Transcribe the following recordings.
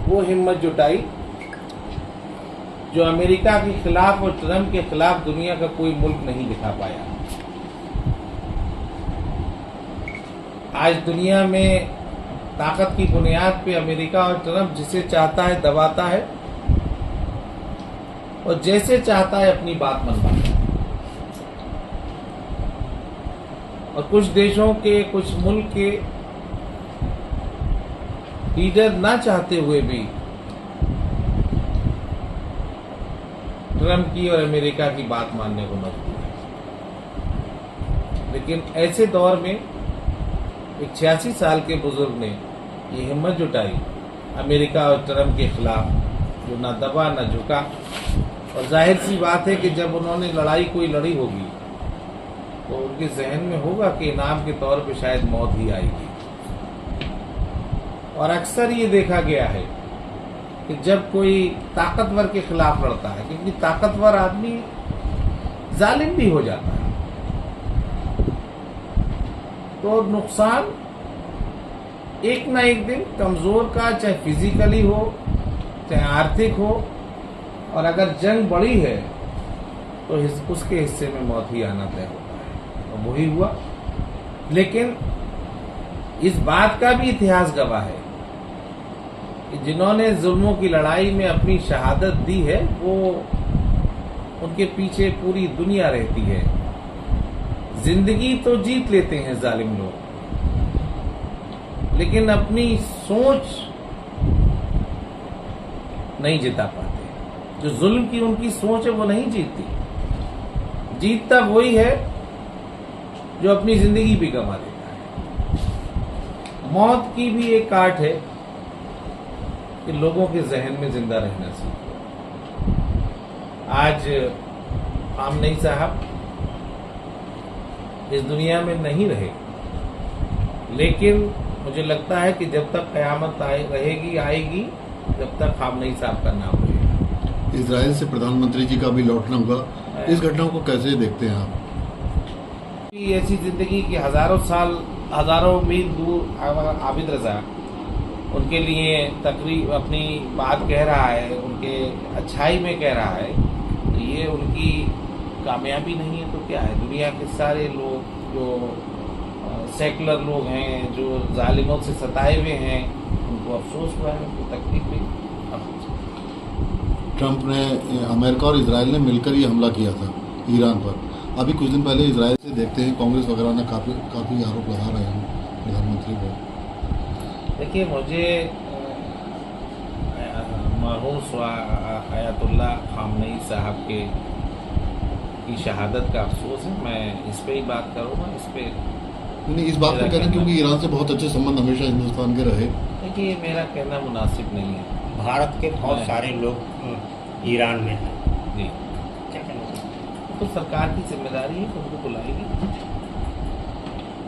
वो हिम्मत जुटाई जो अमेरिका के खिलाफ और ट्रंप के खिलाफ दुनिया का कोई मुल्क नहीं दिखा पाया। आज दुनिया में ताकत की बुनियाद पे अमेरिका और ट्रंप जिसे चाहता है दबाता है और जैसे चाहता है अपनी बात मनवाता है। और कुछ देशों के, कुछ मुल्क के लीडर ना चाहते हुए भी ट्रंप की और अमेरिका की बात मानने को मजबूर है। लेकिन ऐसे दौर में एक 86 साल के बुजुर्ग ने ये हिम्मत जुटाई अमेरिका और ट्रंप के खिलाफ, जो ना दबा ना झुका। और जाहिर सी बात है कि जब उन्होंने लड़ाई कोई लड़ी होगी तो उनके जहन में होगा कि इनाम के तौर पे शायद मौत ही आएगी। और अक्सर ये देखा गया है कि जब कोई ताकतवर के खिलाफ लड़ता है, क्योंकि ताकतवर आदमी जालिम भी हो जाता है, तो नुकसान एक ना एक दिन कमजोर का, चाहे फिजिकली हो चाहे आर्थिक हो, और अगर जंग बड़ी है तो उसके हिस्से में मौत ही आना तय होता है। और वही हुआ। लेकिन इस बात का भी इतिहास गवाह है कि जिन्होंने जुल्मों की लड़ाई में अपनी शहादत दी है वो उनके पीछे पूरी दुनिया रहती है। जिंदगी तो जीत लेते हैं जालिम लोग, लेकिन अपनी सोच नहीं जिता पाते। जो जुल्म की उनकी सोच है वो नहीं जीतती। जीतता वही है जो अपनी जिंदगी भी गंवा देता है। मौत की भी एक काट है कि लोगों के जहन में जिंदा रहना सीखो। आज खामनेई साहब इस दुनिया में नहीं रहे, लेकिन मुझे लगता है कि जब तक कयामत आएगी जब तक खामनेई साहब का नाम रहेगा। इजराइल से प्रधानमंत्री जी का भी लौटना होगा, इस घटना को कैसे देखते हैं आप? ऐसी जिंदगी की हजारों मील दूर आबिद रजा उनके लिए तकरीब अपनी बात कह रहा है, उनके अच्छाई में कह रहा है, तो ये उनकी कामयाबी नहीं है तो क्या है? दुनिया के सारे लोग जो सेकुलर लोग हैं, जो जालिमों से सताए हुए हैं, उनको अफसोस हुआ है, उनको तकलीफ हुई। ट्रंप ने, अमेरिका और इजराइल ने मिलकर ये हमला किया था ईरान पर। अभी कुछ दिन पहले इजराइल से देखते हैं कांग्रेस वगैरह ने काफ़ी आरोप लगा रहे हैं प्रधानमंत्री को। देखिए, मुझे मरहूम आयतुल्लाह खामनेई साहब की शहादत का अफसोस है। मैं इस पे ही बात करूँगा। इस पे नहीं, इस बात को कह रहे हैं क्योंकि ईरान से बहुत अच्छे संबंध हमेशा हिंदुस्तान के रहे। देखिए, मेरा कहना मुनासिब नहीं है। भारत के बहुत सारे लोग ईरान में हैं। जी, क्या कहना चाहिए? तो सरकार की जिम्मेदारी है कि उनको बुलाएगी,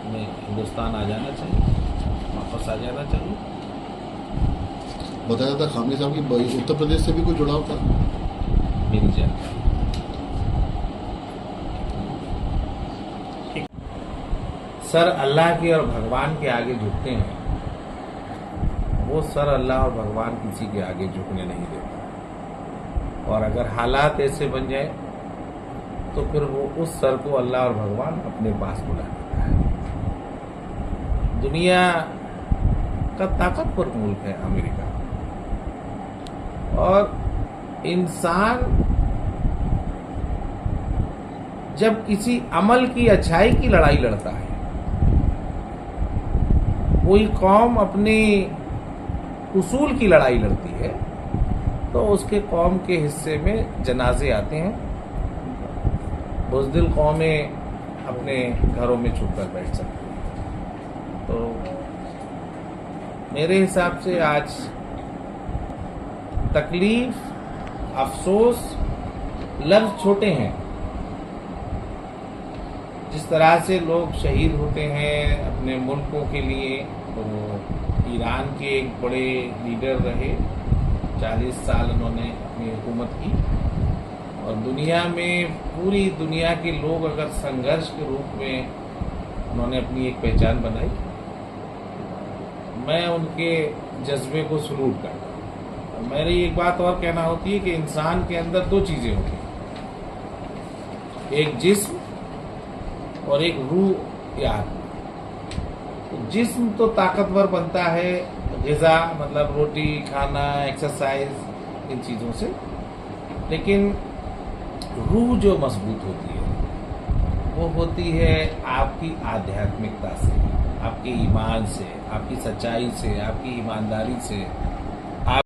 उन्हें हिंदुस्तान आ जाना चाहिए, वापस आ जाना चाहिए। बताया जाता खामनेई साहब की उत्तर प्रदेश से भी कोई जुड़ाव था? मेरी जानकारी सर अल्लाह के और भगवान के आगे झुकते हैं, वो सर अल्लाह और भगवान किसी के आगे झुकने नहीं देता। और अगर हालात ऐसे बन जाए तो फिर वो उस सर को अल्लाह और भगवान अपने पास बुला लेता है। दुनिया का ताकतवर मुल्क है अमेरिका, और इंसान जब किसी अमल की, अच्छाई की लड़ाई लड़ता है, कोई कौम अपने उसूल की लड़ाई लड़ती है, तो उसके कौम के हिस्से में जनाजे आते हैं। बुज़दिल कौमें अपने घरों में छुप कर बैठ सकती हैं। तो मेरे हिसाब से आज तकलीफ, अफसोस लफ्ज़ छोटे हैं। जिस तरह से लोग शहीद होते हैं अपने मुल्कों के लिए, तो ईरान के एक बड़े लीडर रहे, 40 साल उन्होंने अपनी हुकूमत की, और दुनिया में पूरी दुनिया के लोग अगर संघर्ष के रूप में उन्होंने अपनी एक पहचान बनाई, मैं उनके जज्बे को सलूट करता हूँ। मेरी एक बात और कहना होती है कि इंसान के अंदर दो चीजें होती हैं, एक जिस्म और एक रूह या आत्मा। तो जिस्म तो ताकतवर बनता है ग़िज़ा मतलब रोटी खाना एक्सरसाइज इन चीज़ों से, लेकिन रूह जो मजबूत होती है वो होती है आपकी आध्यात्मिकता से, आपके ईमान से, आपकी सच्चाई से, आपकी ईमानदारी से,